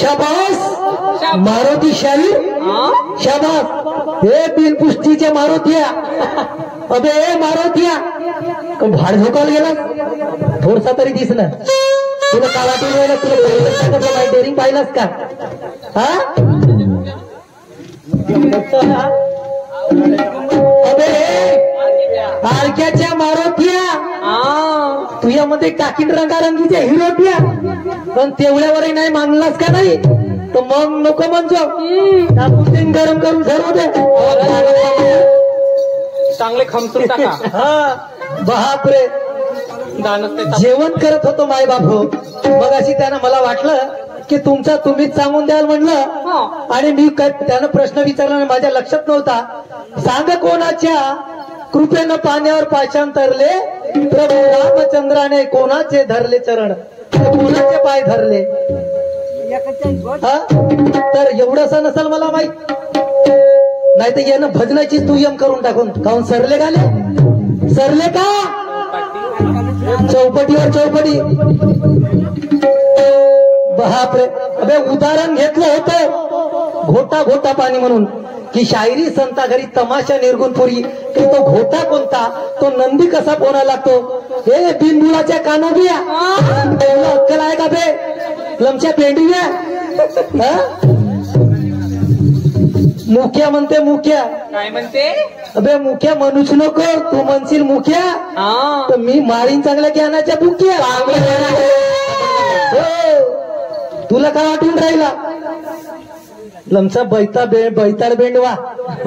शाबास मारुती शाहीर शाबास हे बिनपुष्टीच्या मारुतिया अबे मारुतिया भाड झोकायला गेला थोडसा तरी दिसणं तुला का वाटून राहिलं तुला डेअरिंग पाहिलंस का हा अबे आरक्याच्या मारुतिया तुझ्यामध्ये टाकीन रंगारंगीच्या हिरोटिया पण तेवढ्यावरही नाही मानलास का नाही तर मग नको म्हणतो गरम करून ठरवू दे चांगले खमसून टाका बापरे जेवण करत होतो माय बाप हो मग अशी त्यानं मला वाटलं की तुमचा तुम्हीच सांगून द्याल म्हणलं आणि मी त्यानं प्रश्न विचारला माझ्या लक्षात नव्हता सांग कोणाच्या कृपेनं पाण्यावर पाशांतरले प्रभू रामचंद्राने कोणाचे धरले चरण कोणाचे पाय धरले तर एवढंसं नसेल मला माहित नाही तर यानं भजनाची तुयम करून टाकून काहून सरले सरले का चौपटीवर चौपटी बापरे अबे उदाहरण घेतलं होतं घोटा घोटा पाणी म्हणून की शायरी संता घरी तमाशा निर्गुणपुरी की तो घोटा कोणता तो नंदी कसा पोना लागतो हे बिनबुळाच्या कानोबिया अक्कल आहे का बे लमच्या पेंडिया मुख्या म्हणते मुख्या काय म्हणते अबे मुख्या म्हणूच नको तू म्हणशील मुख्या तर मी मारीन चांगल्या ज्ञानाच्या बुक्या तुला काय वाटून राहिला लमचा बैताळ बेंडवा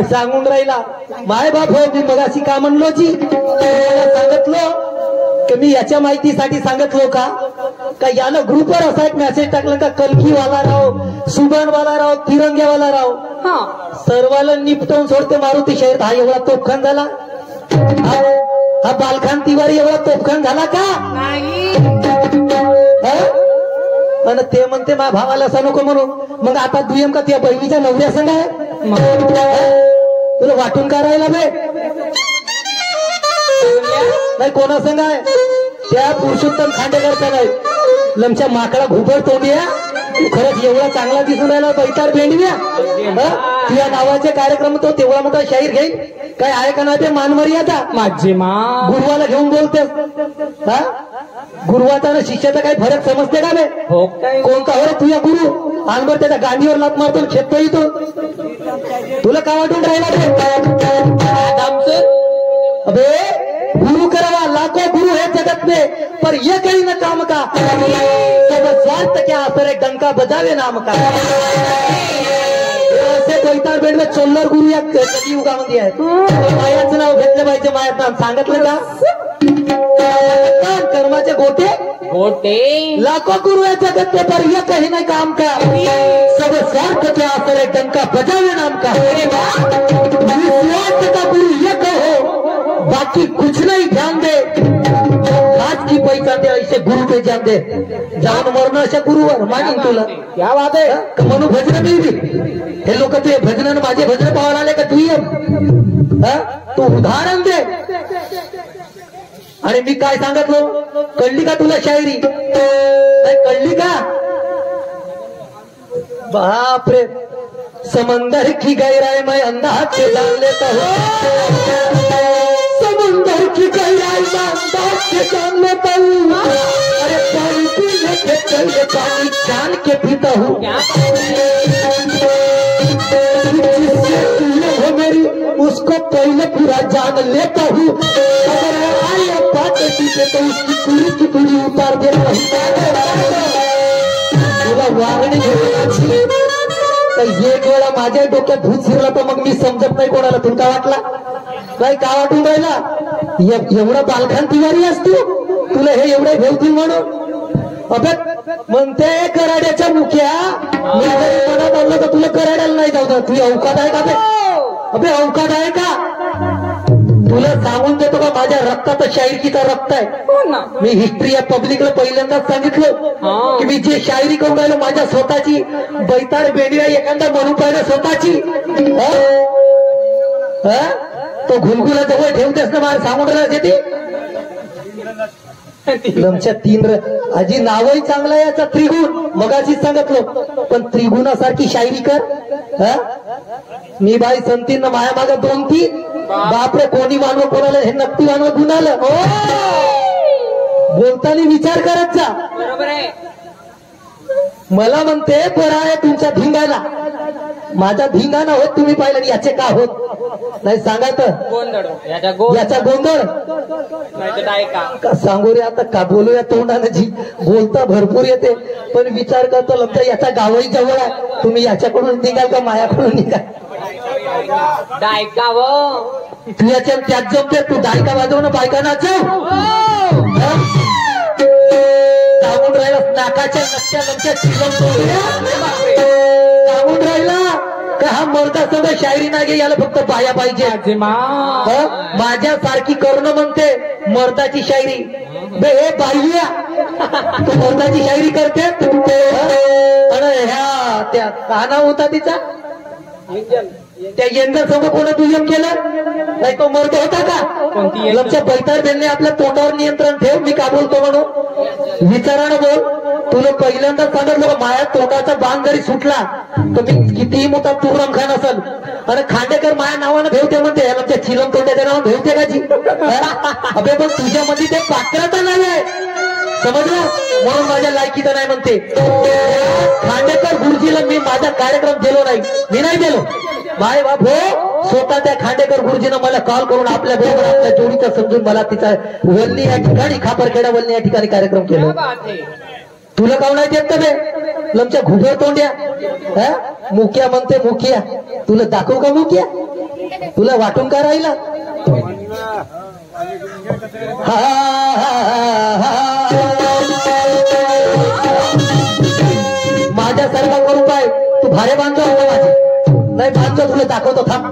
सांगून राहिला माय बाप हो मी मगाशी का म्हणलो जी सांगितलं की मी याच्या माहितीसाठी सांगितलो का यानं ग्रुपवर असा एक मेसेज टाकला का कलकीवाला राव सुबनवाला राव तिरंग्यावाला राव सर्वाला निपटवून सोडते मारुती शहर हा एवढा तोफखान झाला हा बालखान तिवारी एवढा तोफखान झाला का आणि ते म्हणते मा भावाला असं नको म्हणून मग आता दुय्यम का त्या बहिणीच्या नवऱ्या संग आहे तुला वाटून का राहिला बे नाही कोणा संग आहे त्या पुरुषोत्तम खांडेकरचा नाही लमच्या माकडा घुबड तोंडिया तू खरंच एवढा चांगला दिसून राहिला बैतार भेंडव्या तुझ्या नावाचे कार्यक्रम तो तेवढा मोठा शाहीर घेईल काय आहे का नाही ते मानमर्यादा माझी मा गुरुवाला घेऊन बोलतेस हा गुरुवाचा आणि शिष्याचा काही फरक समजते का बे हो काय कोणता हो रे तुझ्या गुरु आणबर त्याच्या गांडीवर लात मारतो खेळतो येतो तुला का वाटून राहिला अबे गुरु करावा लाखो गुरु है जगत में पर ये कहीं न काम का सब स्वार्थ क्या असर डंका बजावे नाम का बैताळ बेड में चोल्लर गुरु या कधी युगामध्ये आहे मायाचं नाव घेतलं पाहिजे मायाचं नाव सांगितलं का कर्माचे गोटे गोटे लाखो गुरु है जगत में पर ये कहीं न काम का सब स्वार्थ क्या असर डंका बजावे नाम का स्वार्थ का गुरु ये कहो बाकी कुछ नहीं ध्यान दे आज की पहचान दे ऐसे गुरु पे ध्यान दे जाऊन मरण अशा गुरुवर मागीन तुला क्या बात आहे म्हणून भजन नाही हे लोक ते भजन माझे भजन पाहायला आले का तू उदाहरण दे आणि मी काय सांगितलो कळली का तुला शायरी कळली का बापरे समंदर की गहराई में अंदाज से जान लेता हूँ समंदर की गहराई में अंदाज से जान लेता हूँ अरे पानी पीने के चलते पानी जान के पीता हूँ हो मेरी उसको पहले पूरा जान लेता हूँ अगर आए बात पीछे तो उसकी पूरी की पूरी उतार देता हूँ तुला वागणी घेतली एक वेळा माझ्या डोक्यात भूत शिरला तर मग मी समजत नाही कोणाला तुला वाटला काय का वाटून राहिला एवढा बालखान तिवारी असतो तुला हे एवढे भेवतील म्हणून अबे म्हणते कराड्याच्या मुख्या मी जरी मनात आणलं तर तुला कराड्याला नाही जाऊ तुझी अवकात आहे का बे अबे अवकात आहे का तुला सांगून देतो का माझ्या रक्तात शायरीचा रक्त आहे मी हिस्ट्री या पब्लिकला पहिल्यांदाच सांगितलं की मी जे शायरी करून राहिलो माझ्या स्वतःची बैताळ बेंडिया एखादा म्हणून पाहिलं स्वतःची तो घुलगुला जवळ ठेवतेस ना मला सांगून राहिला ते लमच्या आजी नावही चांगलं आहे याचा त्रिगुण मगाशीच सांगितलं पण त्रिगुणासारखी शायरी कर हा? मी बाई संतीन माया माग 2-3 बापरे कोणी मानव कोणाला हे नक्की मानव गुणालं बोलताना विचार करत जा बरोबर आहे. मला म्हणते बरं आहे तुमच्या धिंगाला माझा धिंगाणा होत तुम्ही पाहिलं याचे का होत नाही सांगायचं गोंधळ याचा गोंधळ नाही तर डायका का सांगू रे आता का बोलूया तोंडानं जी बोलता भरपूर येते पण विचार करतो लमचा याचा गावही जवळ आहे तुम्ही याच्याकडून निघाल का मायाकडून निघाल डायका व तू याच्या त्यात जमते तू डायका वाजव ना बायका नाचव सांगून राहिला नाकाच्या नक्क्या नक्क्या सांगून राहिला का हा मर्दा सगळं शायरी नाही याला फक्त बाया पाहिजे माझ्यासारखी करणं म्हणते मर्दाची शायरी बे हे बाह्या तू मर्दाची शायरी करते आणि ह्या त्या काना होता तिचा त्या यंदा समोर कोणा दुय्यम केलं नाही तो मर्द होता का लक्षात बैतार बेलने आपल्या तोंडावर नियंत्रण ठेव मी का बोलतो म्हणून विचारानं बोल तुला पहिल्यांदा सांगितलं माया तोंडाचा बाण जरी सुटला तर मी कितीही मोठा तुरम खान असेल आणि खांडेकर माया नावानं भेवते म्हणते लक्षात चिलम तोंडाच्या नावानं भेवते का जी अबे पण तुझ्यामध्ये ते पात्रता नाही आहे समजलं म्हणून माझ्या लायकीचं नाही म्हणते खांडेकर गुरुजीला मी माझा कार्यक्रम दिलो नाही मी नाही दिलो बाय बाप हो स्वतः त्या खांडेकर गुरुजीनं मला कॉल करून आपल्या बरोबर आपल्या जोडीचा समजून मला तिचा वल्ली या ठिकाणी खापरखेडा वल्ली या ठिकाणी कार्यक्रम केला तुला काऊन नाही देत बे लमच्या घुगर तोंड्या मुक्या म्हणते मुखिया तुला दाखवू का मुखिया तुला वाटून का राहिला माझ्यासारखा करू पाय तू भारे बांधतो माझी नाही बांधतो तुला दाखवतो थांब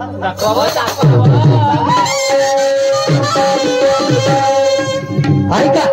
ऐका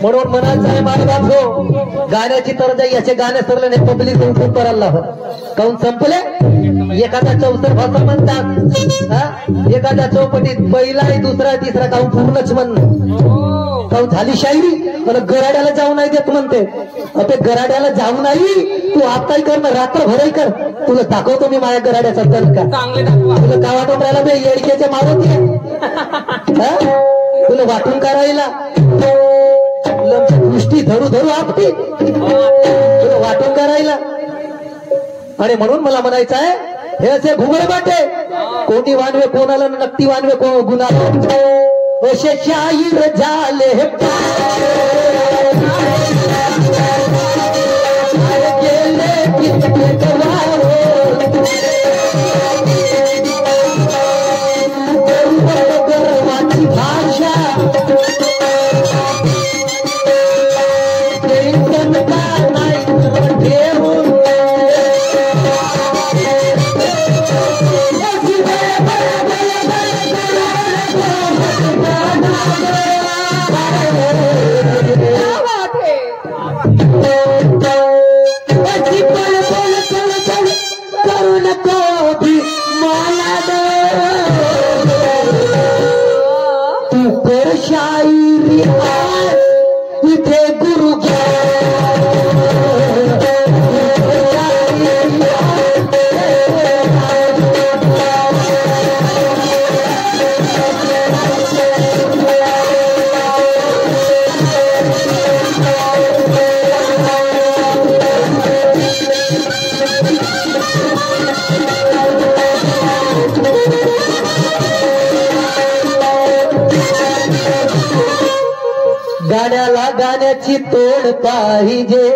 म्हणून म्हणायचं आहे माझा भाऊ गाण्याची तर याचे गाणे सरले नाही पब्लिक उठून करायला लावत काऊन संपले एखादा चौसर भाषा म्हणतात एखाद्या चौपटीत पहिला दुसरा तिसरा काऊन पूर्णच म्हणणं काऊन झाली शायरी पण गराड्याला जाऊ नाही देत म्हणते अबे गराड्याला जाऊ नाही तू आताही कर ना रात्रभरही कर तुला दाखवतो मी माझ्या गराड्याचा दल का तुला का वाटून राहिला बे येडक्याच्या मावत तुला वाटून करायला दृष्टी धरू धरू आपटी तुला वाटून करायला अरे म्हणून मला म्हणायचं आहे हे असे घुमळ बाटे कोणी वानवे कोणाला नक्की वानवे गुन्हा असे शाहीर झाले गेले कित्येक गर्वाची भाषा अशी पळ पळ पळ पळ करू नको भी मला तू कर शायरी इथे गुरु गाण्याला गाण्याची तोड पाहिजे.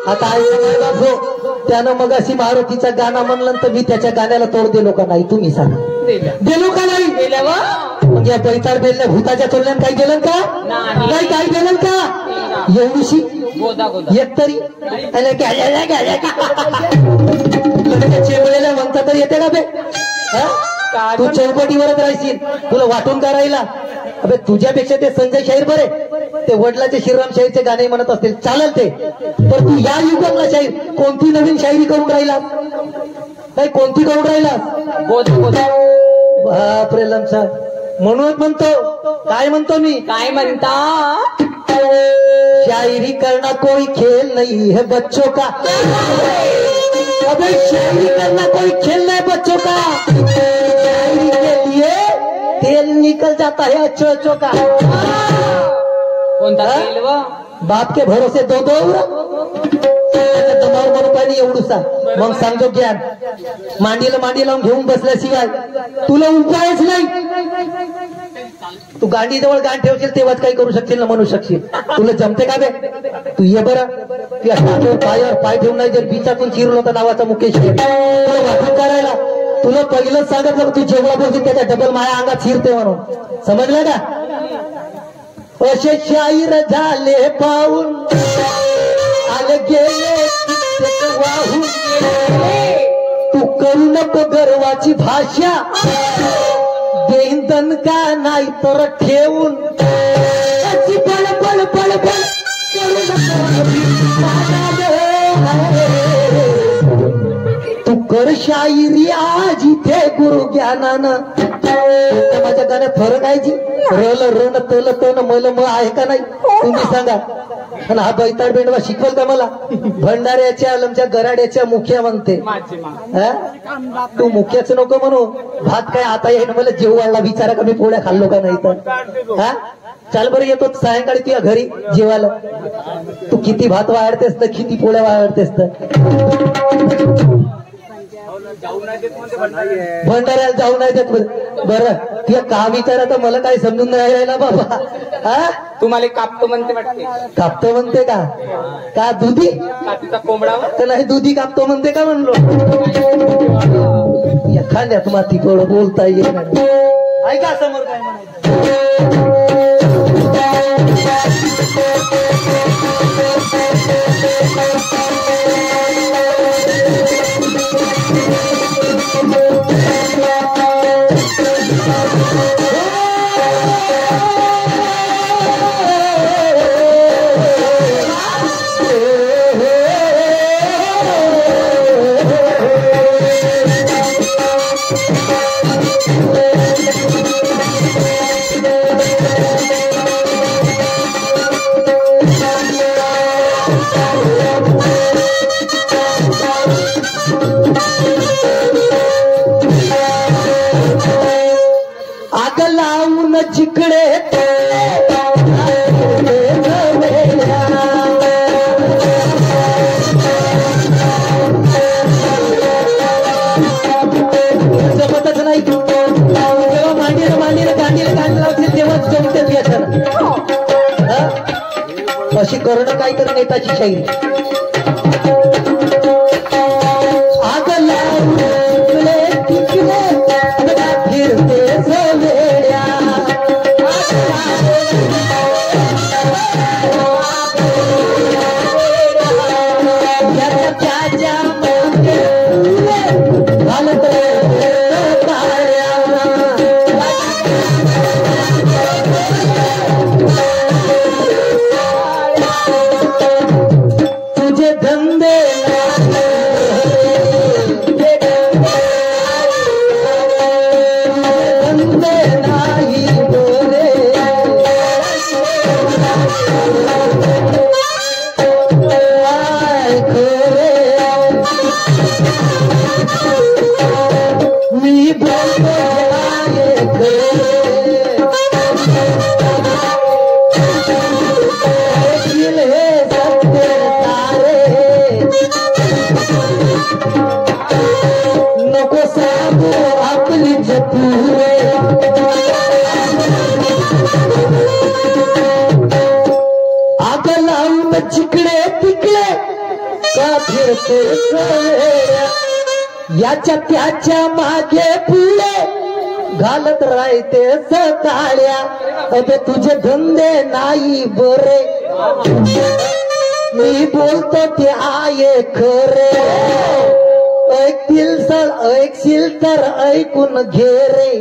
आता ऐका बाबू, त्यानं मग अशी मारुतीचा गाणं म्हणलं तर मी त्याच्या गाण्याला तोड दिलो का नाही तुम्ही सांगा. दिलो का नाही? म्हणजे बैताळ बेलने भूताच्या तोडल्यानं काही गेलं का नाही? काही गेलं का? एवढीशी एक तरी चेवळेला म्हणता तर येते का बे? तू चौकटीवरच राहशील, तुला वाटून करायला. अबे तुझ्यापेक्षा ते संजय शाहीर बरे, ते वडिलाचे श्रीराम शाहीरचे गाणे म्हणत असतील, चालेल ते. तर तू या युगातला शाहीर कोणती नवीन शायरी करून राहिला? नाही कोणती करून राहिला? बापरे लमसा. म्हणूनच म्हणतो, काय म्हणतो मी? काय म्हणता? शायरी करना कोई खेल नहीं है बच्चों का. अबे शायरी करना कोई खेल नहीं बच्चों का. शायरी के लिए तेल निकल जाता है अच्छो अच्छो का. कोणता तेल व? बाप के भरोसे दो दमावर म्हणून पाहिजे एवढूसा. मग सांगतो ज्ञान मांडीला मांडी लावून घेऊन बसल्याशिवाय तुला उपायच नाही. तू गांडीजवळ गाण ठेवशील तेव्हाच काही करू शकशील ना म्हणू शकशील. तुला जमते का बे? तू ये बरं, तुझ्या हातावर पायावर पाय ठेवून नाही जर बिचातून चिरलो होता नावाचा मुकेश तुला वाटून करायला. तुला पहिलंच सांगितलं तू जेवढा बोलशील त्याच्या डबल माझ्या अंगात शिरते म्हणून, समजलं का? असे शाहीर झाले पाहून आले गेले वाहून. तू करू नको गर्वाची भाषा, देईन दणका नाही तर ठेवून. अशी पळ पळ पळ पळ करू नको. तू कर शायरी आज इथे गुरु ज्ञानानं. माझ्या गाण्यात फरक आहे जी? रल रन तल तन मल म आहे का नाही तुम्ही सांगा. आणि हा बैताळ बेंडवा शिकवल का मला? भंडाऱ्याच्या आलमच्या गराड्याच्या मुख्या म्हणते. तू मुख्याच नको म्हणू. भात काय आता येईन मला जेव वाढला विचारा का मी पोळ्या खाल्लो का नाही तर. हा चाल बरं येतो सायंकाळी तुझ्या घरी जेवायला. तू किती भात वाढतेस तर किती पोळ्या वाढतेस तर. भंडाऱ्याला जाऊ नाही देत. बरं तुला का विचारा तर मला काही समजून नाही राहिला बाबा. हा तुम्हाला कापतो म्हणते वाटते. कापतो म्हणते का? का दुधी कापीचा कोंबडावर तर नाही दुधी कापतो म्हणते का म्हणलो. एखाद्यात माती थोडं बोलता येईल. ऐका समोर काय म्हणायचं. जिकडे जमतच नाही. जेव्हा मांडीला मांडीला गांडीला गांड लावतील तेव्हाच जमते याचं. अशी करणं काहीतरी नेताची शाहीर. करते सवेळ्या, याच्या त्याच्या मागे पुढे घालत राहते सकाळ्या. अबे तुझे धंदे नाही बरे, मी बोलतो ते आहे खरे. ऐकशील तर ऐकून घे रे.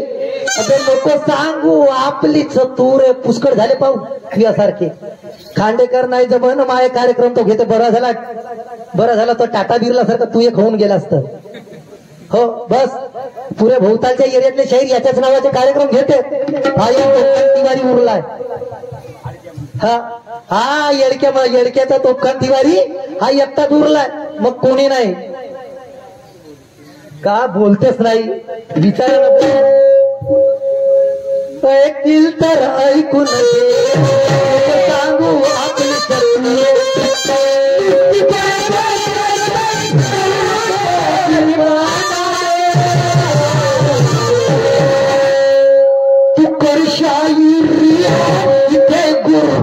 अबे नको सांगू आपलीच तू रे. पुष्कळ झाले पाहू तुझ्यासारखे. खांडेकर नाही जमन माय कार्यक्रम तो घेते. बरा झाला तो टाटा बिर्ला सारखं तू एक होऊन गेला असतं. हो बस पुरे भोवतालच्या एरियातले शाहीर याच्याच नावाचे कार्यक्रम घेते. हा एक तिवारी उरलाय. हा येडक्याचा तोफखान तिवारी हा एकटाच उरलाय. मग कोणी नाही. का बोलतेच नाही विचारायला. ऐकतील तर ऐकून घे, सांगू आपली तू कर शायरी इथे गुरु.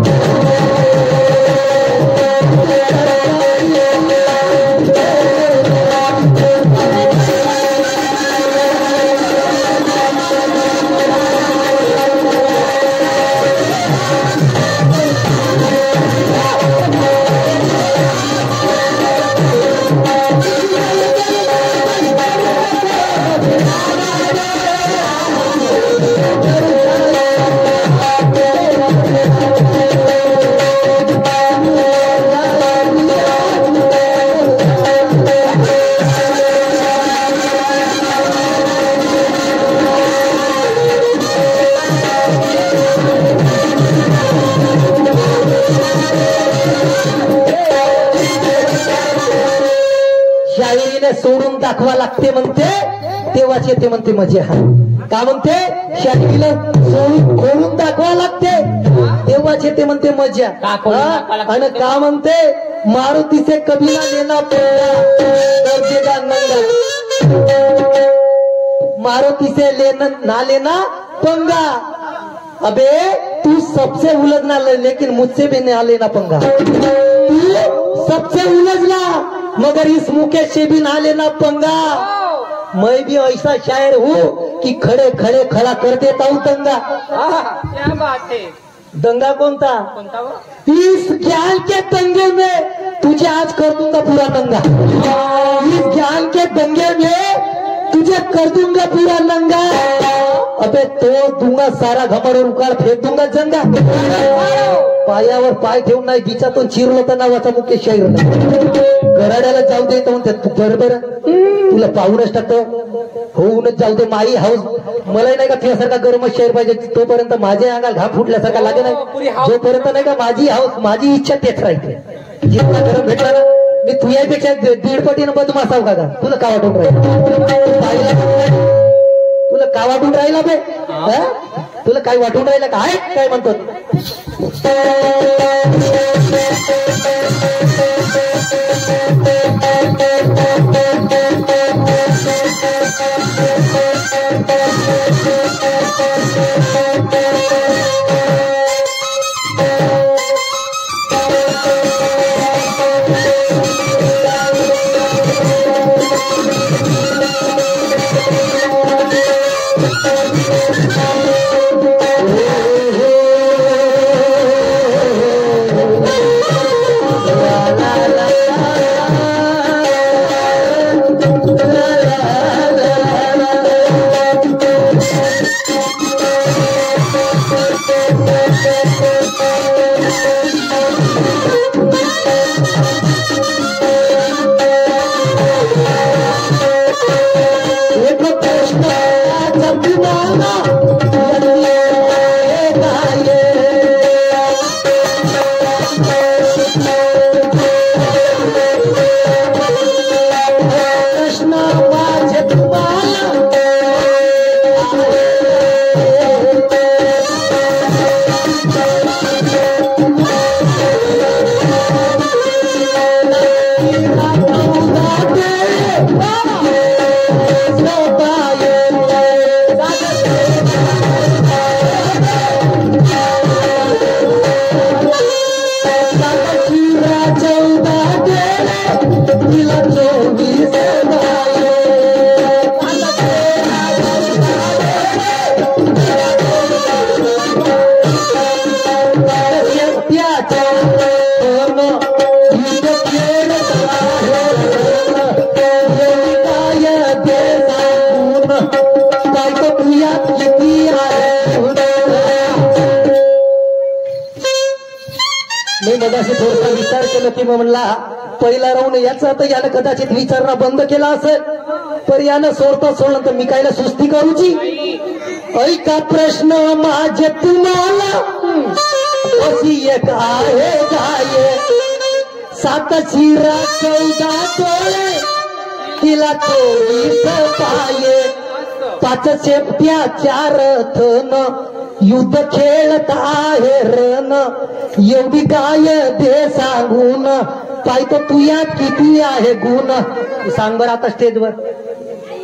शायरीने सोडून दाखवा लागते म्हणते, तेव्हाच येते म्हणते मजा. का म्हणते? शायरीला खोडून दाखवा लागते तेव्हाच येते म्हणते मजा. आणि का म्हणते? मारुती से कबीला लेना पडेगा नंगा, मारुती से ना लेना पंगा. अबे तू सबसे उलझना लेकिन मुझसे भी ना लेना पंगा. तू सबसे उलझना मगर इस मुकेश से भी ना लेना पंगा. मैं भी ऐसा शायर हूँ कि खड़े खड़े खड़ा कर देता हूँ दंगा. क्या बात है. दंगा कोणता? इस ज्ञान के दंगे में तुझे आज कर दूंगा पूरा नंगा. इस ज्ञान के दंगे में तुझे कर दूंगा पूरा नंगा. अबे तो दूंगा सारा घमर और उकाळ फेक दूंगा जंगा. पायावर पाय ठेवून नाही बिचातून चिरलो तर नावाचा मुख्य शाहीर. गराड्याला जाऊ दे तर म्हणते तू बरोबर तुला पाहूनच टाकतो. होऊनच जाऊ दे माई हाऊस. मलाही नाही का तुझ्यासारखा गरम शाहीर पाहिजे. तोपर्यंत माझ्या अंगाला घाम फुटल्यासारखा लागे नाही. जोपर्यंत नाही का माझी हाऊस माझी इच्छा तेच राहते. जितका गरम भेटला ना मी तुझ्यापेक्षा 1.5 पटीनं बदमाश आहो का? तुला का वाटून राहिलं? तुला का वाटून राहिला बे? तुला काय वाटून राहिलं काय? काय म्हणतो? पाहिलं की म्हणला पहिला राहून याचा तर यानं कदाचित विचारणं बंद केला असेल, पण यानं सोडलं तर मी कायला सुस्ती करूची. ऐका प्रश्न माझे तुम्हाला, अशी एक आहे गाये 7 शिरा 14 डोळे, तिला 24 पाये, 5 शेपट्या 4 थन, युद्ध खेळत आहे रण, एवढी गाय दे सांगून, पाहतो तू यात किती आहे गुण. सांग बरं आता स्टेजवर,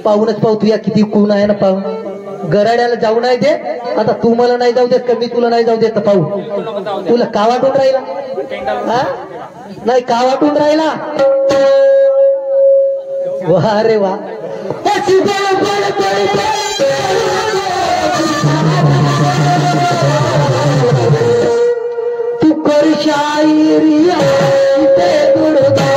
पाहूनच पाहू तू या किती गुण आहे ना. पाहू गराड्याला जाऊ नाही दे, आता तू मला नाही जाऊ देत का मी तुला नाही जाऊ देत. पाहू तुला का वाटून राहिला, नाही का वाटून राहिला. वा रे वा. तू कर शायरी ते गुणगान,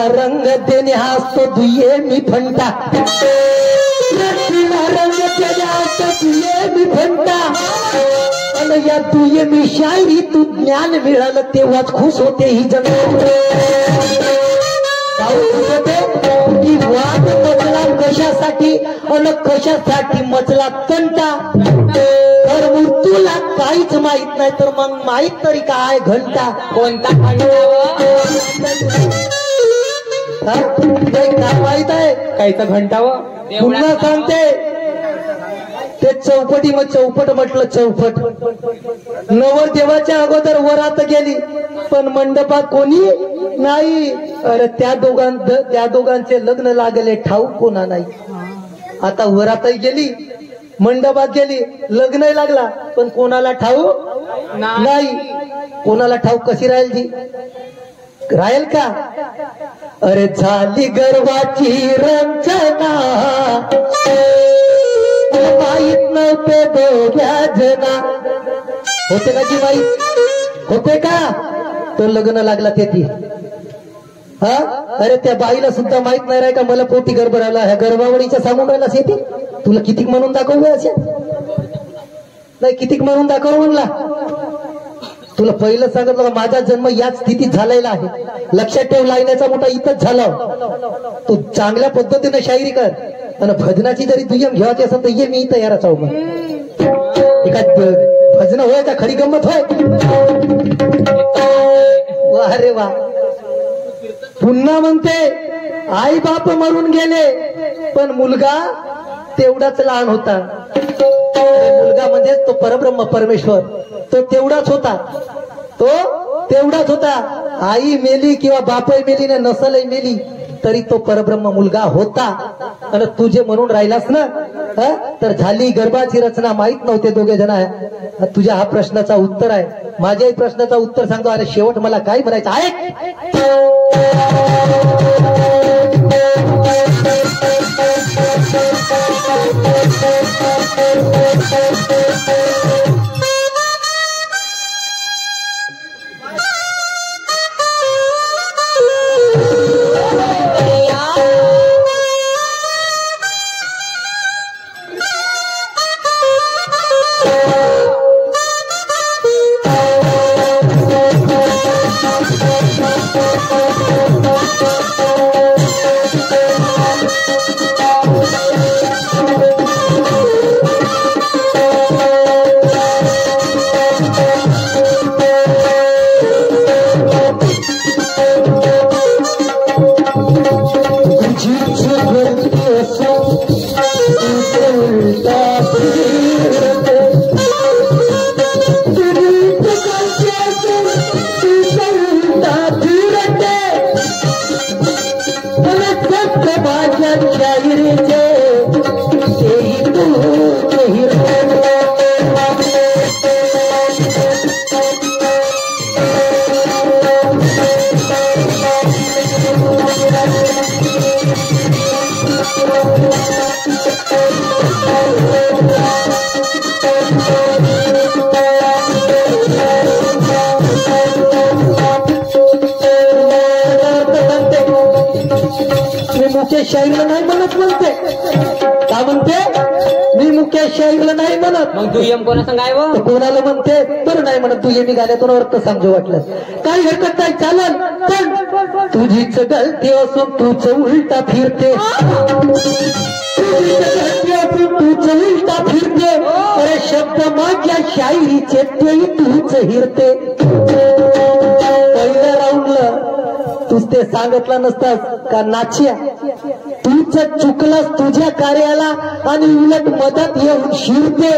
रंग देणे असतो दुये मी फंटा, रंग देणे असतो दुये मी फंटा, आणि या दुये मी शायरी तू ज्ञान मिळालं तेव्हाच खुश होते ही जनता. की वाद मचला कशासाठी आणि कशासाठी मचला तंटा, तर तुला काहीच माहित नाही तर मग माहित तरी काय घंटा. कोणता काय माहित आहे कायचा घंटा व पुन्हा सांगते ते चौपटी मग चौपट म्हटलं चौपट. नवरदेवाच्या अगोदर वरात गेली पण मंडपात कोणी नाही. अरे त्या दोघांचे लग्न लागले ठाऊक कोणा नाही. आता वरातही गेली मंडपात गेली लग्नही लागला पण कोणाला ठाऊक नाही. कोणाला ठाऊक कशी राहील जी राहील का. अरे झाली गर्वाची रंजना माहीत नव्हते दोघ्या जना. होते का जी माहीत होते का तो लग्न लागला ते ती. हा अरे त्या बाईला सुद्धा माहित नाही राय का मला पोटी गर्भ राहिला. ह्या गर्भावळीच्या सांगून राहिला शेती तुला कितीक म्हणून दाखवू अशा नाही कितीक म्हणून दाखव म्हणला. तुला पहिलं सांगितलं माझा जन्म याच स्थितीत झालेला आहे. लक्षात ठेव लायण्याचा मोठा इथंच झाला. तू चांगल्या पद्धतीने शायरी कर आणि भजनाची जरी दुय्यम घ्यायची असेल तर ये मी तयारच आहो. मग एका भजन होय का खरी गंमत होय. वा रे वा. पुन्हा म्हणते आई बाप मरून गेले पण मुलगा तेवढाच लहान होता. मुलगा म्हणजे तो परब्रह्म परमेश्वर तो तेवढाच होता. तो तेवढाच होता. आई मेली किंवा बापही मेली ना नसलही मेली तरी तो परब्रह्म मुलगा होता. आणि तू जे म्हणून राहिलास ना तर झाली गर्भाची रचना माहित नव्हते दोघे जण. तुझ्या हा प्रश्नाचा उत्तर आहे. माझ्याही प्रश्नाचा उत्तर सांगतो. अरे शेवट मला काय म्हणायचं आहे. मुकेश शाहीरला नाही म्हणत म्हणते का म्हणते मी मुकेश शाहीरला नाही म्हणत मग तू यम कोणा सांगाय व कोणाला म्हणते तर नाही म्हणत तू मी गाण्यातून अर्थ समजू वाटलं काही हरकत नाही चालल पण तुझीच गलती असून तूच उलटा फिरते तूच उलटा फिरते अरे शब्द माझ्या शायरीचे तेही तूच हिरते पहिल्या राऊंडला तूच ते सांगितलं नसतास का नाचिया तूच चुकलास तुझ्या कार्याला आणि उलट मदत येऊन शिरते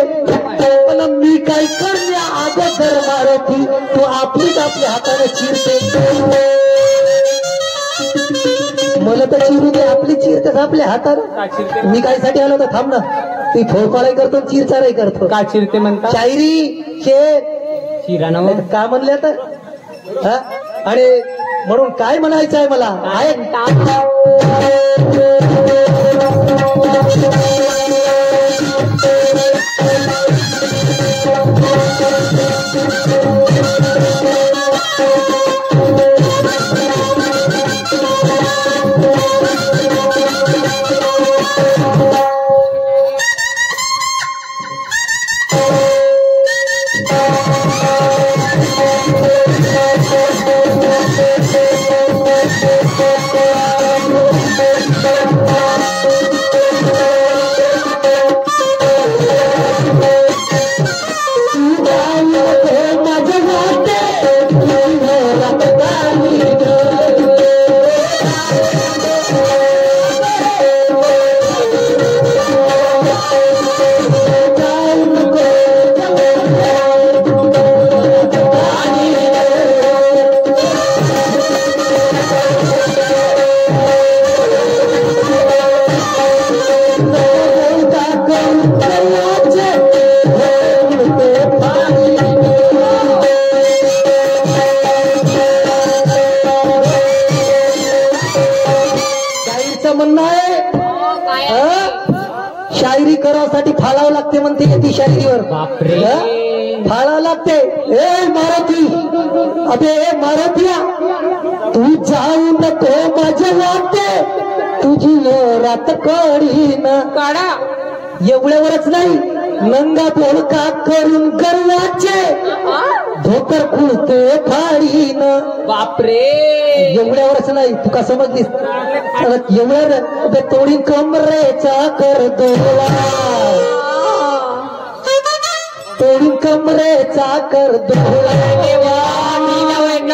पण मी काय करण्या अगोदर मारती तू आपलीच आपल्या हाताने चिरते मला तर चिरू दे आपली चिरतेस आपल्या हाताने मी कायसाठी आलो तर थांब ना ती फोडपाळाही करतो चिरचाराही करतो का चिरते म्हणता शायरी शेर चिरा ना का म्हणले तर आणि म्हणून काय म्हणायचं आहे मला आहे शायरी करासाठी फाळावं लागते म्हणते ती शायरीवर फाळावं लागते ए मारुती अबे ए मारुतिया तू जाऊ नको माझे वाटते तुझी रात कळीन काढा एवढ्यावरच नाही नंगा बोलका करून गर्वाचे धोतर खुलते फाडीन बापरे एवढ्यावरच नाही तू का समजलीस एवढ्या तोडी कमरेचा कर दोला तोडी कमरेचा कर दोला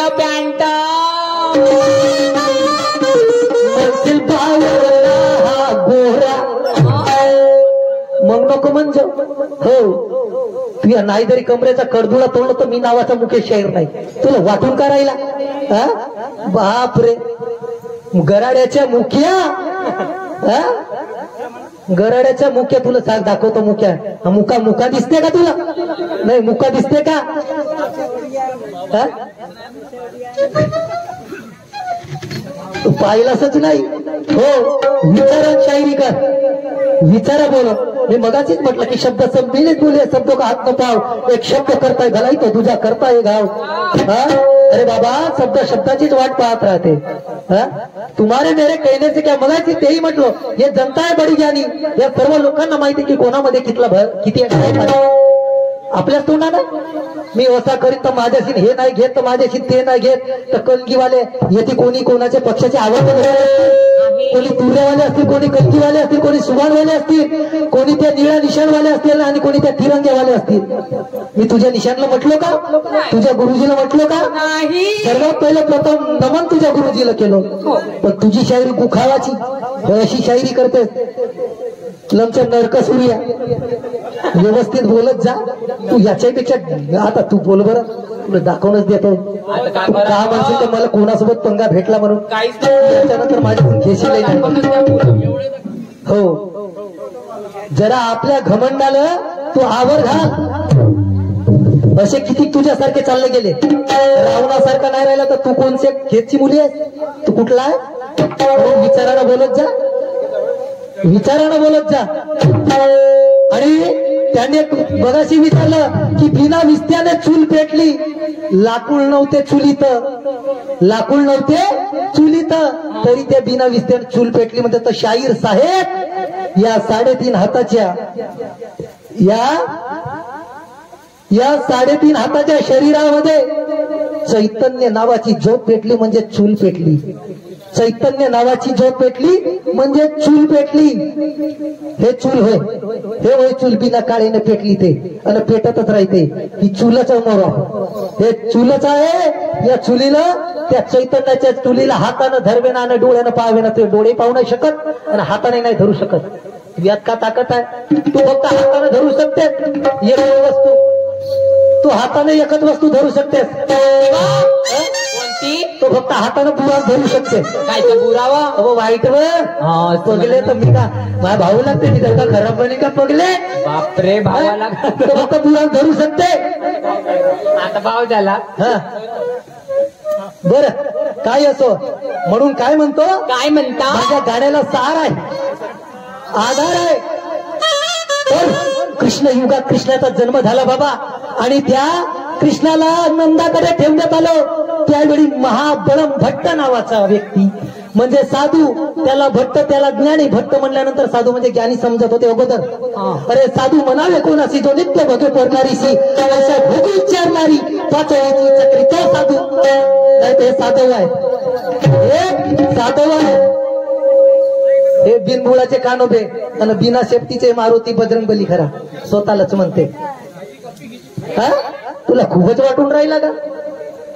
पॅन्ट म्हणतील बावरला हा गोरा मग नको म्हणजे हो तुझ्या नाही जरी कमरेचा कडदुळा तोडलं तर मी नावाचा मुकेश शाहीर नाही तुला वाटून का राहिला बाप रे गराड्याच्या मुख्या गराड्याच्या मुख्या तुला सांग दाखवतो मुख्या मुका दिसते का तुला नाही मुका दिसते का तू पाहिलासच नाही हो विचारा शायरी कर विचारा बोल मी मगाशीच म्हटलं की शब्द सब मिले बोले शब्दों का हाथ न पाव एक शब्द करताय भलाई तो तुझा करताय गाव अरे बाबा शब्दाचीच वाट पाहत राहते तुम्हारे मेरे कहने से क्या मगाशी तेही म्हटलं हे जनता आहे बडी ज्ञानी या सर्व लोकांना माहिती की कोणामध्ये किती आपल्याच तोंडानं मी असा करीत तर माझ्याशी हे नाही घेत तर माझ्याशी ते नाही घेत तर कलगीवाले येथे कोणी कोणाच्या पक्षाचे आवड कोणी तुऱ्यावाले असतील कोणी कलगीवाले असतील कोणी सुभानवाले असतील कोणी त्या निळ्या निशाणवाले असतील आणि कोणी त्या तिरंग्यावाले असतील मी तुझ्या निशाणला म्हटलो का तुझ्या गुरुजीला म्हटलो का सर्वात पहिलं प्रथम नमन तुझ्या गुरुजीला केलं पण तुझी शायरी गुखावाची अशी शायरी करते लमच्या नरक सूर्या व्यवस्थित बोलत जा तू याच्यापेक्षा आता तू बोल बरं तुला दाखवूनच देतो का म्हणशील तर मला कोणासोबत पंगा भेटला म्हणून त्याच्यानंतर माझ्या घेशील हो जरा आपल्या घमंडाला तू आवर घाल असे किती तुझ्यासारखे चालले गेले. रावणासारखा नाही राहिला तर तू कोणचे खेचची मुली आहेस? तू कुठला आहे? विचारानं बोलत जा, विचारानं बोलत जा. आणि त्याने बघाशी विचारलं की बिना विस्त्याने चूल पेटली, लाकूड नव्हते चुलीत, लाकूड नव्हते चुलीत, तरी त्या बिना विस्त्याने चूल पेटली. म्हणजे तर शाहीर साहेब या 3.5 हाताच्या या 3.5 हाताच्या शरीरामध्ये चैतन्य नावाची ज्योत पेटली म्हणजे चूल पेटली. चैतन्य नावाची ज्योत पेटली म्हणजे चूल पेटली. हे चूल होय, हे होय चूल बिना काळीने पेटली ते आणि पेटतच राहते. ही चूलच मोरा, हे चूलच आहे. या चुलीला, त्या चैतन्याच्या चुलीला हातानं धरवेना आणि डोळ्यानं पाहावेना. ते डोळे पाहू नाही शकत आणि हाताने नाही धरू शकत. यात का ताकद आहे? तू फक्त हाताने धरू शकते एकच वस्तू, तू हाताने एकच वस्तू धरू शकतेस. कोणती? तो फक्त हाताने बुरा धरू शकते. काय तर बुरावा? अहो वाईट व पगले तर मी का माझ्या भाऊ लागते मी का खराब बनी का पगले? बापरे, भावाला तो फक्त बुरा धरू शकते. आता भाव झाला. बर काय असो, म्हणून काय म्हणतो, काय म्हणता? माझ्या गाण्याला सार आहे, आधार आहे. तर कृष्ण युगात कृष्णाचा जन्म झाला बाबा, आणि त्या कृष्णाला नंदाकडे ठेवण्यात आलं. त्यावेळी महाबळम भट्ट नावाचा व्यक्ती म्हणजे साधू, त्याला भट्ट, त्याला ज्ञानी. भट्ट म्हणल्यानंतर साधू म्हणजे ज्ञानी समजत होते अगोदर. अरे साधू म्हणावे कोणाशी, जो नित्य भगे पडणारीशी, अशा भोगी विचारणारी पाचवची चक्री, तो साधू नाही. ते साधव आहे, हे साधव आहे. हे बिनबुळाचे कानोबे आणि बिना शेपटीचे मारुती बजरंगबली खरा स्वतःलाच म्हणते. हा तुला खूपच वाटून राहिला का?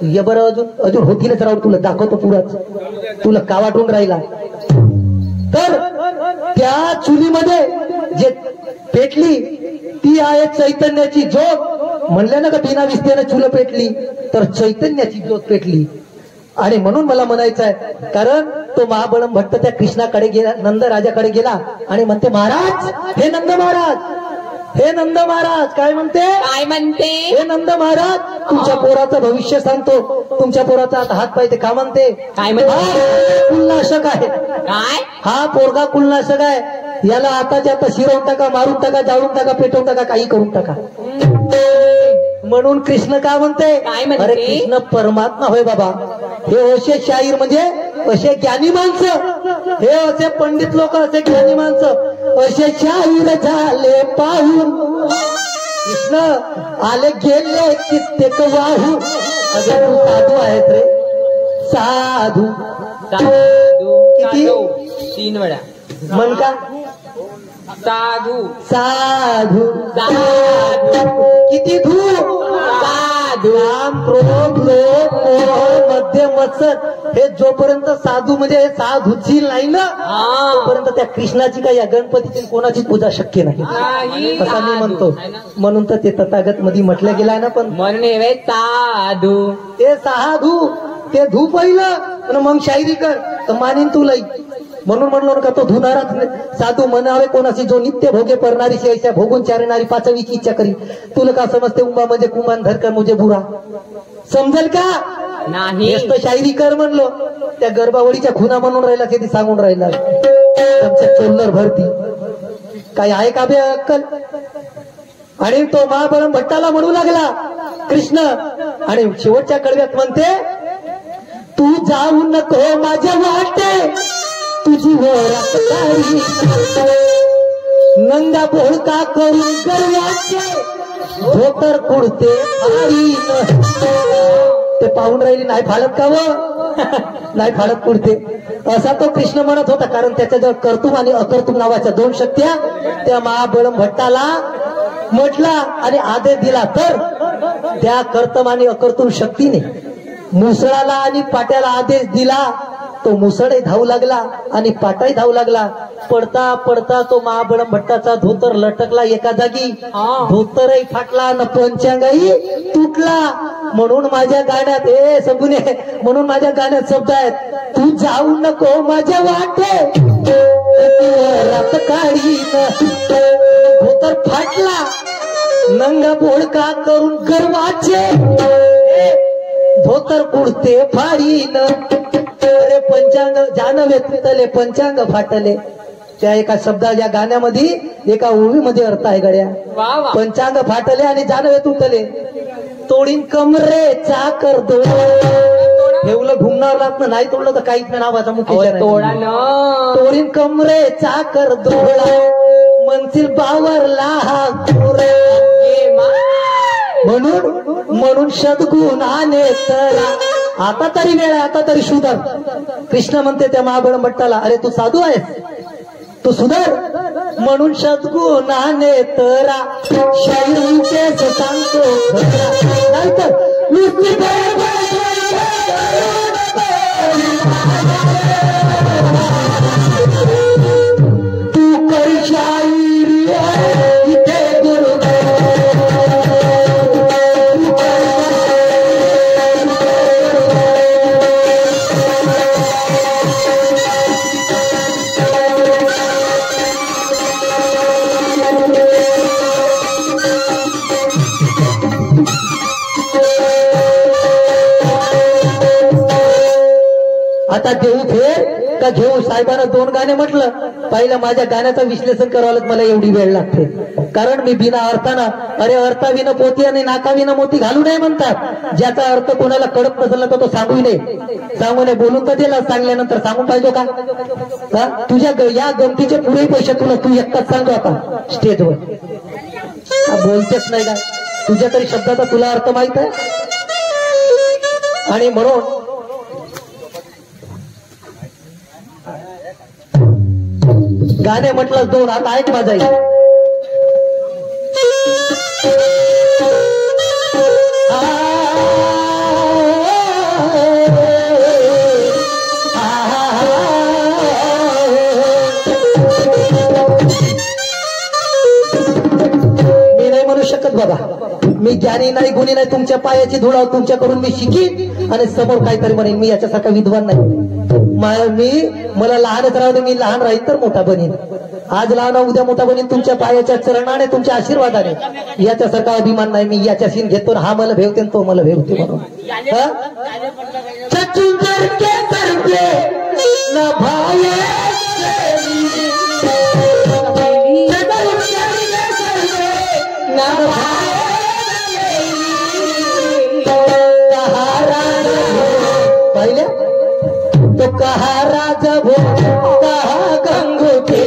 ये बरं, अजून अजून होतीलच राहू, तुला दाखवतो पुराच, तुला का वाटून राहिला. तर त्या चुलीमध्ये जे पेटली ती आहे चैतन्याची ज्योत. म्हणलं ना का बिना विस्त्याने चूल पेटली, तर चैतन्याची ज्योत पेटली. आणि म्हणून मला म्हणायचं आहे, कारण तो महाबळम भट्ट त्या कृष्णाकडे गेला, नंद राजाकडे गेला आणि म्हणते, महाराज, हे नंद महाराज, हे नंद महाराज, काय म्हणते, काय म्हणते, हे नंद महाराज, तुमच्या पोराचं भविष्य सांगतो. तुमच्या पोराचा आता हात पाहिजे. का म्हणते, काय म्हणते, कुलनाशक आहे. काय? हा पोरगा कुलनाशक आहे. याला आताच्या आता शिरवून टाका, मारून टाका, जाळून टाका, पेटवून टाका, काही करून टाका. म्हणून कृष्ण का म्हणते, काय म्हणते? अरे कृष्ण परमात्मा होय बाबा. हे असे शाहीर म्हणजे असे ज्ञानी माणसं, हे असे पंडित लोक, असे ज्ञानी माणसं, असे शाहीर झाले पाहून कृष्ण आले गेले कित्येक वाहून. अगे तू साधू आहेत रे, साधू. किती? 3 वेळा म्हण का, साधू साधू, साधू, किती धू, साधू, राम, क्रोध, लोभ, मोह, मध्य, मत्सर, हे जोपर्यंत साधू म्हणजे हे साधूची नाही ना, तोपर्यंत त्या कृष्णाची काय या गणपतीची कोणाची पूजा शक्य नाही, असा मी म्हणतो. म्हणून तर ते तथागत मध्ये म्हटलं गेलं ना. पण म्हणून हे साधू, ते साधू, ते धू पहिलं आणि मग शायरी कर तर मानीन तू लई. म्हणून म्हणलो का तो धुनाराच साधू म्हणावे कोणाशी, जो नित्य भोगे परणारी ऐसा भोगून चारणारी पाचवीची इच्छा करी. तुला का समजते, उंबा म्हणजे कुमान, धरकर मुझे बुरा, समजेल का नाही. शायरी कर म्हणलो, त्या गर्भावळीच्या खुना म्हणून राहिला, कधी सांगून राहिला तुमच्या चोल्लर भरती. काय आहे का बे अक्कल? आणि तो महाबळम भट्टाला म्हणू लागला कृष्ण, आणि शेवटच्या कडव्यात म्हणते, तू जाऊ नको माझ्या वाटे, तुझी वरात गाडी नंदा बोलका करून गर्वाचे, धोतर कुडते फाडी. ते पाहून राहिली नाही फाळत का व नाही फाळत कुडते, असा तो कृष्ण म्हणत होता. कारण त्याच्याजवळ कर्तुम आणि अकर्तुम नावाच्या 2 शक्त्या त्या महाबळम भट्टाला म्हटला आणि आदेश दिला. तर त्या कर्तम आणि अकर्तुम शक्तीने मुसळाला आणि पाट्याला आदेश दिला. तो मुसळही धावू लागला आणि पाटाही धावू लागला. पडता पडता तो महाबळम भट्टाचा धोतर लटकला एका जागी, धोतरही फाटला आणि पंचांगही तुटला. म्हणून माझ्या गाण्यात, हे समजून, म्हणून माझ्या गाण्यात शब्द आहेत, तू जाऊ नको माझ्या वाटे, रात काढी. धोतर फाटला, नंगा बोडका करून गर्वाचे धोतर कुडते फाडीन अरे पंचांग जानवे तुटले पंचांग फाटले. त्या एका शब्दा या गाण्यामध्ये एका ओळीमध्ये अर्थ आहे गड्या. वा वा. पंचांग फाटले आणि जानवे तुटले तोडीन कमरे चाकर दो ठेवलं घुमणार लागतं नाही तोडलं तर काहीच नाही नावाचा मुख्य तोडा न तोडीन कमरे चाकर दोळा म्हणतील बावरला हा गोरा. म्हणून सद्गुणाने तरा आता तरी वेळ आता तरी सुधार. कृष्ण म्हणते त्या महाबळ भट्टाला अरे तू साधू आहेस तू सुधार. म्हणून सद्गुणाने तरा शैलीचे सांगतो नाहीतर नुसती तू कर शायरी इथे गुरु आता देऊ फेर का घेऊ. साहेबांना 2 गाणे म्हटलं पहिलं माझ्या गाण्याचं विश्लेषण करायला मला एवढी वेळ लागते कारण मी बिना अर्थानं अरे अर्थाविनं पोती आणि नाकाविनं मोती घालू नये म्हणतात. ज्याचा अर्थ कोणाला कळत नसेल तर तो सांगू नये बोलून तर दिला सांगल्यानंतर सांगून पाहिजे का. तुझ्या या गमतीचे पुरे पैसे तुला तू एकटाच सांगतो आता स्टेजवर बोलतेच नाही का. तुझ्या तरी शब्दाचा तुला अर्थ माहित आहे आणि म्हणून गाणे म्हटलं 2 आता ऐक माझा मी नाही म्हणू शकत बाबा मी ज्ञानी नाही गुणी नाही. तुमच्या पायाची धुळा तुमच्याकडून मी शिकीन आणि समोर काहीतरी म्हणेन. मी याच्यासारखा विद्वान नाही. मला लहानच राहू दे मी लहान राहील तर मोठा बनीन. आज लहान उद्या मोठा बनीन तुमच्या पायाच्या चरणाने तुमच्या आशीर्वादाने. याच्यासारखा अभिमान नाही. मी याच्याशी घेतो हा मला भेवते तो मला भेवते म्हणून पहिले तो कहा राजा भो कहा गंगोत्री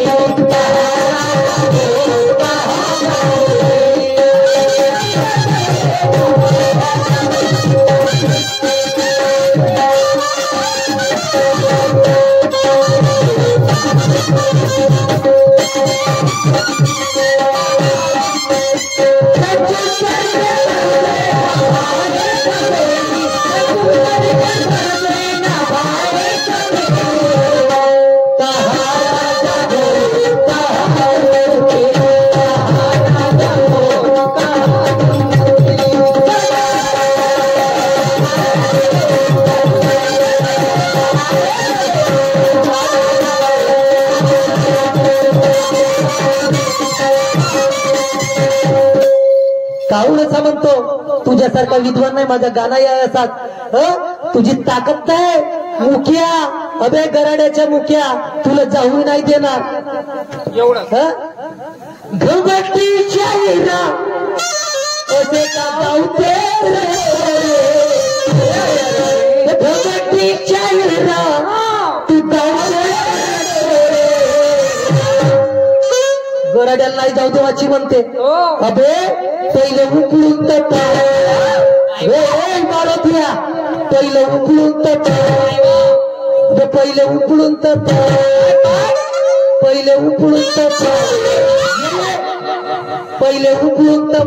काऊनचा म्हणतो तुझ्यासारखा विद्वान नाही माझा गाणा यासात. तुझी ताकद नाही मुख्या अबे गराड्याच्या मुख्या तुला जाऊ नाही देणार एवढं घबटीच्या असे का गावते घबटीच्या तू गराड्याला नाही जाऊ देवाची म्हणते. अबे पहिले उकळून तर मारतल्या पहिले उकळून तर पहिले उकळून तर पहिले उकळून तर पहिले उकळून तर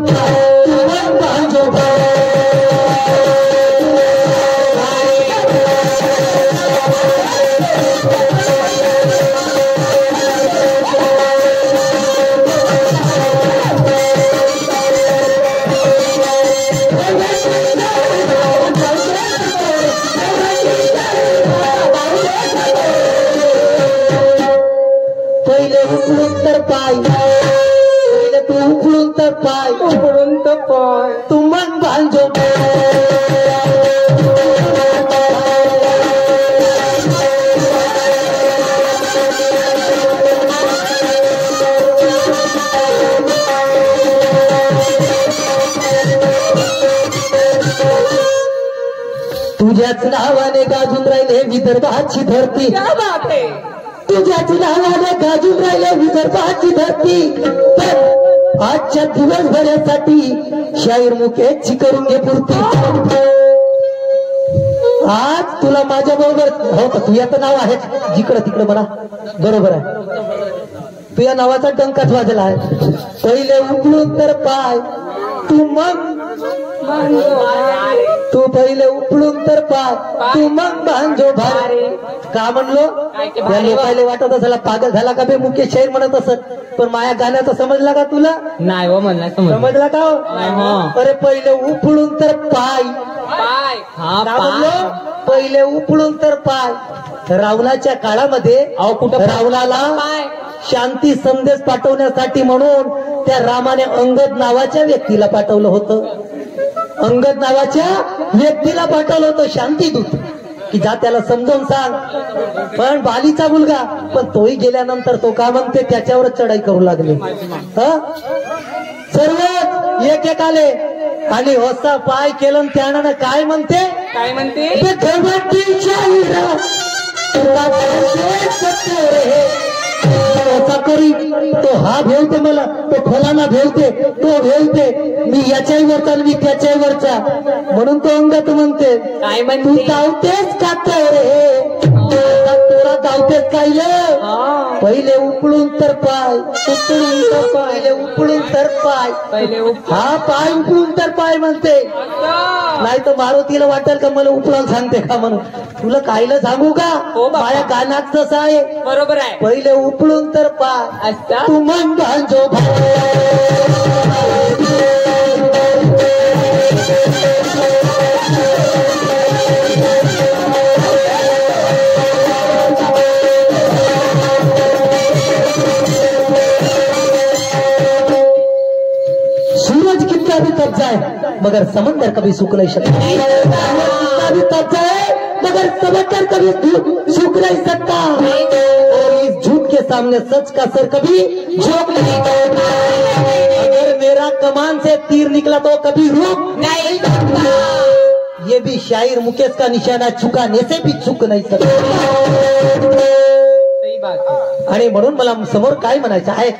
पहिले उकळून तर पाय पहिले तू उकळून तर पाय उकळून तुझ्याच नावाने गाजून राहिले विदर्भाची धरती, क्या बात है. तुझ्याच नावाने गाजून राहिले विदर्भाची धरती. तर आजच्या दिवसभरासाठी शाहीर मुकेशची करून घे पूर्ती. आज तुला माझ्या बरोबर हो का, तुझ्या तर नाव आहे जिकडं तिकडं म्हणा, बरोबर आहे. तुझ्या नावाचा डंकाच वाजला आहे. पहिले उकळून तर पाय तू मग, तू पहिले उपळून तर पाय तू मग बांधो भारे. का म्हणलो या लोकायला वाटत असायला पागल झाला का बे मुकेश शाहीर म्हणत असत, पण माझ्या गाण्याचं समजला का तुला? नाही हो म्हणला समजला का हो? अरे पहिले उपळून तर पाय, पाय. हा का म्हणलो? पहिले उपळून तर पाय. रावणाच्या काळामध्ये अहो कुठं रावणाला पाय शांती संदेश पाठवण्यासाठी म्हणून त्या रामाने अंगद नावाच्या व्यक्तीला पाठवलं होतं. अंगद नावाच्या व्यक्तीला पाठवलं होतं शांतीदूत, की जा त्याला समजावून सांग. पण बालीचा मुलगा, पण तोही गेल्यानंतर तो का म्हणते त्याच्यावर चढाई करू लागले. सर्व एक एक आले आणि होसा पाय केलं त्यानं काय म्हणते, काय म्हणते. करी तो हा भेवते मला, तो फलाना भेवते, तो भेवते, मी याच्याही वरचा मी त्याच्याही वरचा, म्हणून तो अंगत म्हणते काय तू म्हणते. धावतेच का रे, तोरा धावतेच कायले. पहिले उकळून तर पाय, उकळून तर पहिले उकळून तर पाय, पहिले हा पाय उकळून तर पाय म्हणते. नाही तर मारुतीला वाटेल का मला उपळून सांगते का म्हणून. तुला कायला सांगू का, हो बाबा. माझ्या कानात तसं आहे. बरोबर आहे. पहिले उपळून तर पाय अच्छा. तू मन बांधो सूरज कितना भी तप जाए मगर समंदर कभी सूख नहीं सकता. कितना भी तप जाए मगर समंदर कभी सूख नहीं सकता. और इस झूठ के सामने सच का सर कभी झुक नहीं सकता. अगर मेरा कमान से तीर निकला तो कभी रुक नहीं सकता. ये भी शायर मुकेश का निशाना चुकाने से भी चूक नहीं सकता. सही बात है. आणि म्हणून मला समोर काय म्हणायचं आहे,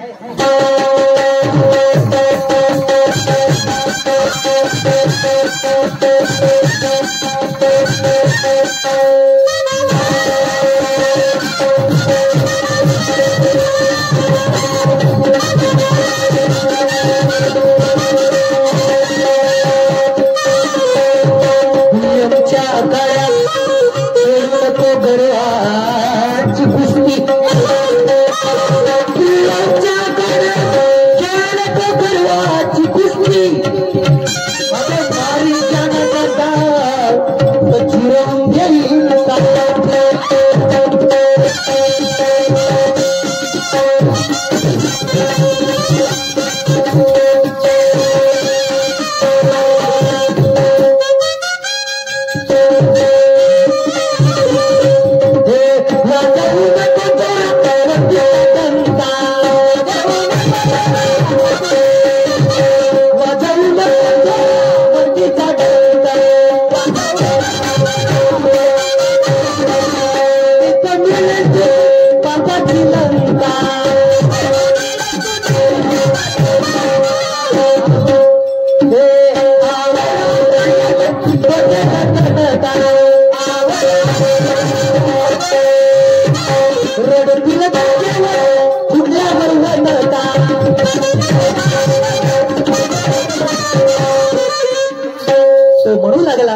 म्हणू लागला,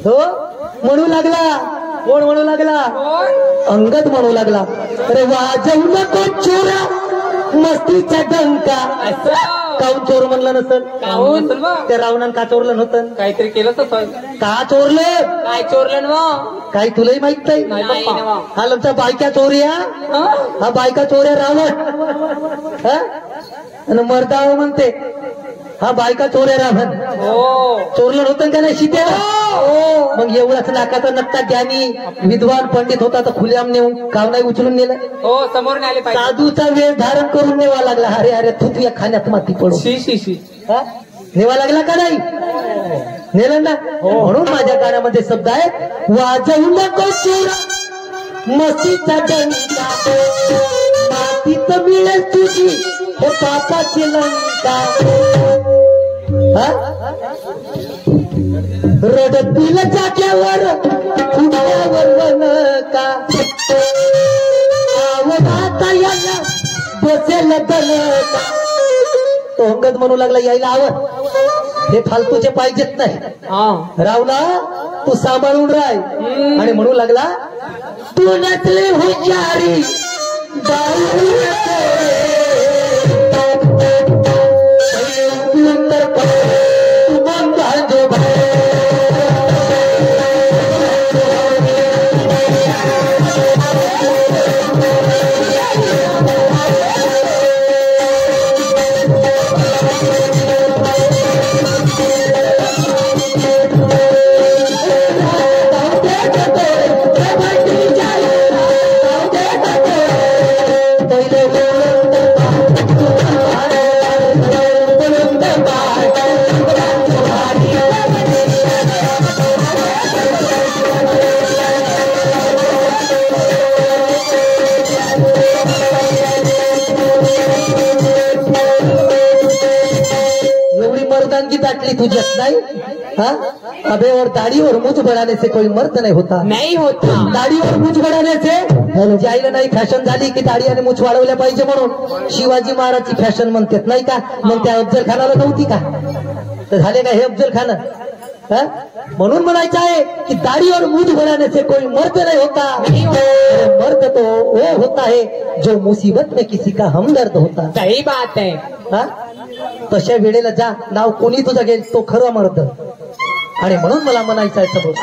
हो म्हणू लागला, कोण म्हणू लागला, अंगद म्हणू लागला, अरे वाजवू नको चोरा मस्तीचा डंका. काऊन चोर म्हणलं नसल, काहून त्या रावणानं का चोरलं नव्हतं, काहीतरी केलं तर का चोरलं, काय चोरलं मग. काही तुलाही माहित नाही. नाही बाप्पा. हा लमचा बायका चोऱ्या, हा बायका चोऱ्या रावण, हा आणि मर्दाव म्हणते हा बायका चोऱ्या रावण. हो चोरलं होतं का नाही शिट्या. मग एवढाच नाकाचा नक्का ज्ञानी विद्वान पंडित होता तर खुल्याम नेऊन काव नाही उचलून नेलं. हो समोर नाही आले पाहिजे. साधूचा वेळ धारण करून नेवा लागला. अरे अरे तू तुझ्या खाण्यात माती पडू शी शी शी. नेवा लागला का नाही. नेलं ना म्हणून माझ्या गाण्यामध्ये शब्द आहेत वाजवू नको चुरा मस्तीचा डंका मातीत मिळेल तुझी हे पापाची लंका रडतील जाग्यावर फुटल्यावर वनका आवडता याला बसेल दलका तो अंगद म्हणू लागला यायला आवड हे फालतूचे पाहिजेत नाही रावला तू सांभाळून राह आणि म्हणू लागला तू नसले हुशारी तुझ्यात नाही अबे और दाढ़ी और मुझ बढ़ाने से कोई मर्द नहीं होता दाढ़ी और मुझ बढ़ाने से जायला नाही फॅशन झाली की दाढी आणि मुछ वाढवल्या पाहिजे म्हणून शिवाजी महाराजची फॅशन म्हणतात नाही का मग त्या अफजल खानाला नव्हती का तर झाले का हे अफजल खान म्हणून म्हणायचं आहे की दाढ़ी और मुझ बढ़ाने से कोई मर्द नहीं होता मर्द तो वो होता है जो मुसीबत में किसी का हमदर्द होता सही बात है तशा वेळेला जा नाव कोणी तुझं घेईल तो खरं मर्द आणि म्हणून मला म्हणायचं आहे समोर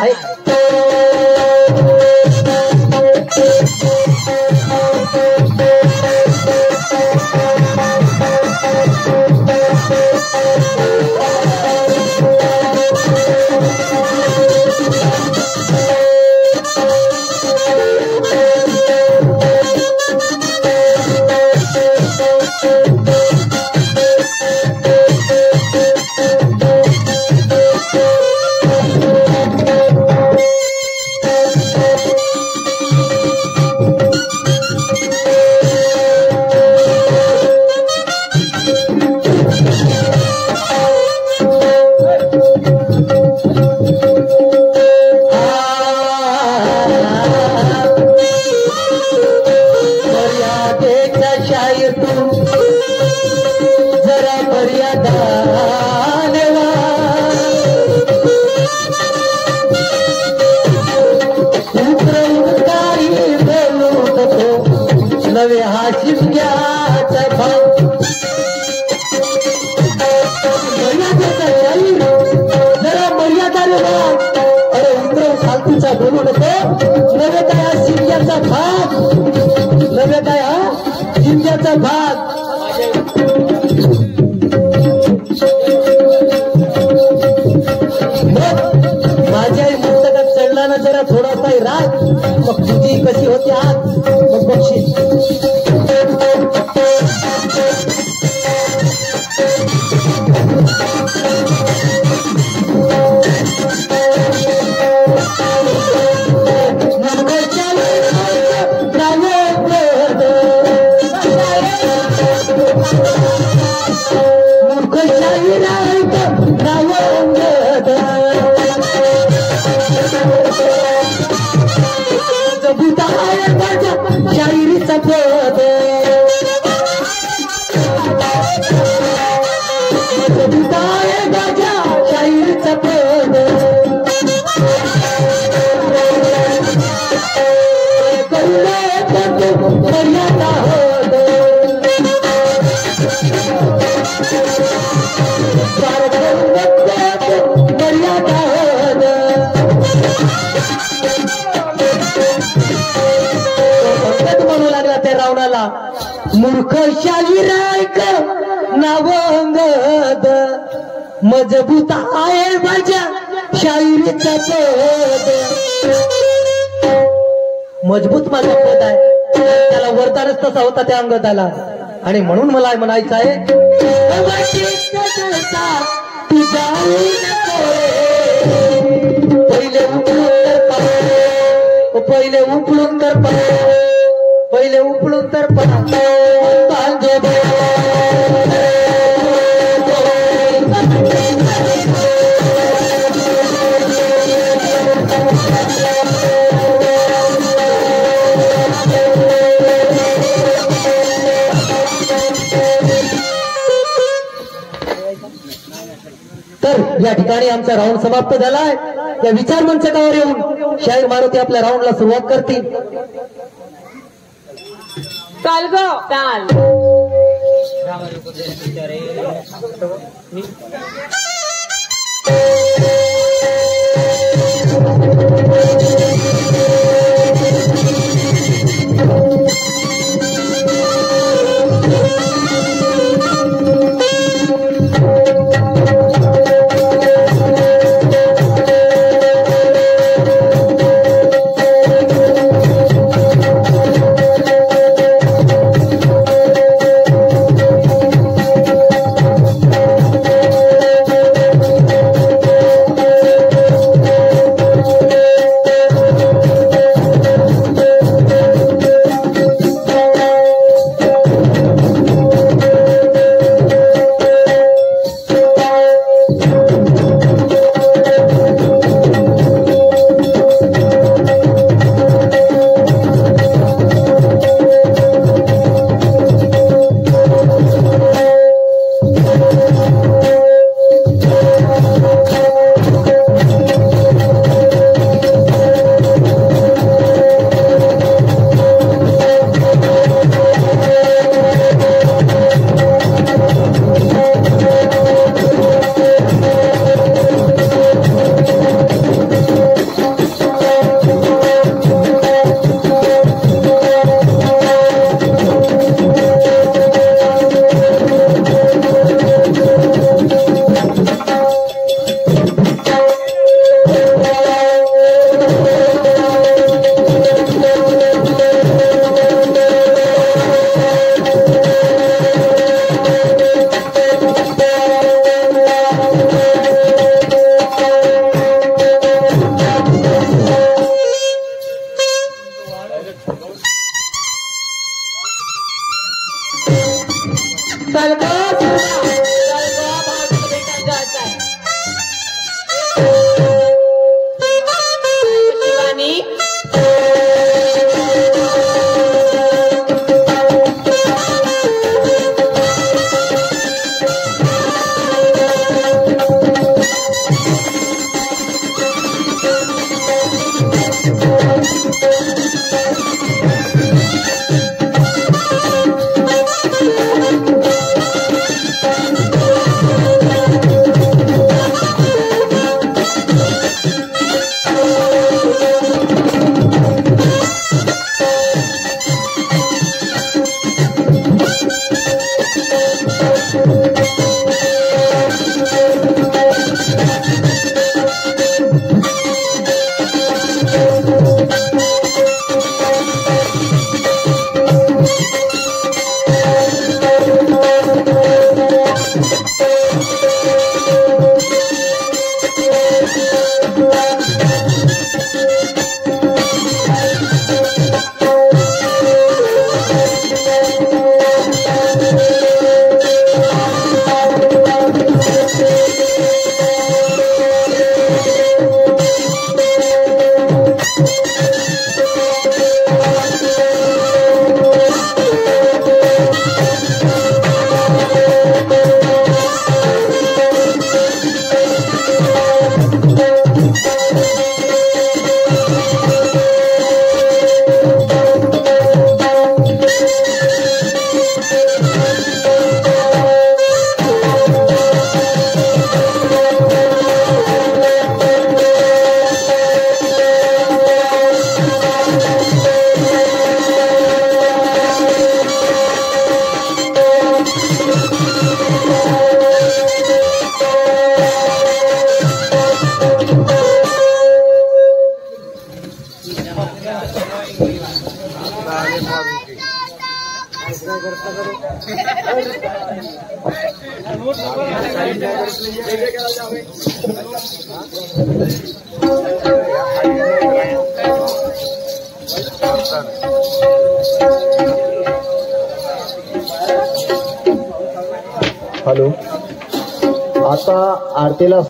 बोलू नको नव्हे काय हा शिंद्याचा भाग नव्हे काय हा शिंद्याचा भाग माझ्या पुस्तकात चढला ना जरा थोडासा राग मग तुझी कशी होती आज मग बक्षीस शायरीचा पद माझ्या शायरीचा पद मर्यादा होत मर्यादा होत म्हणू लागला त्या रावणाला मूर्ख शाहीरायक नाव अंगद मजबूत आहे माझ्या शायरीचा पद मजबूत माझा पद आहे त्याला वरदानच तसा होता त्या अंगदाला आणि म्हणून मला म्हणायचं आहे पहिले उपळून तर तर या ठिकाणी आमचा राऊंड समाप्त झालाय. या विचार मंचकावर येऊन शाहीर मारुती आपल्या राऊंडला सुरुवात करतील. चाल ग चाल. Thank you. हॅलो. आता आरतीला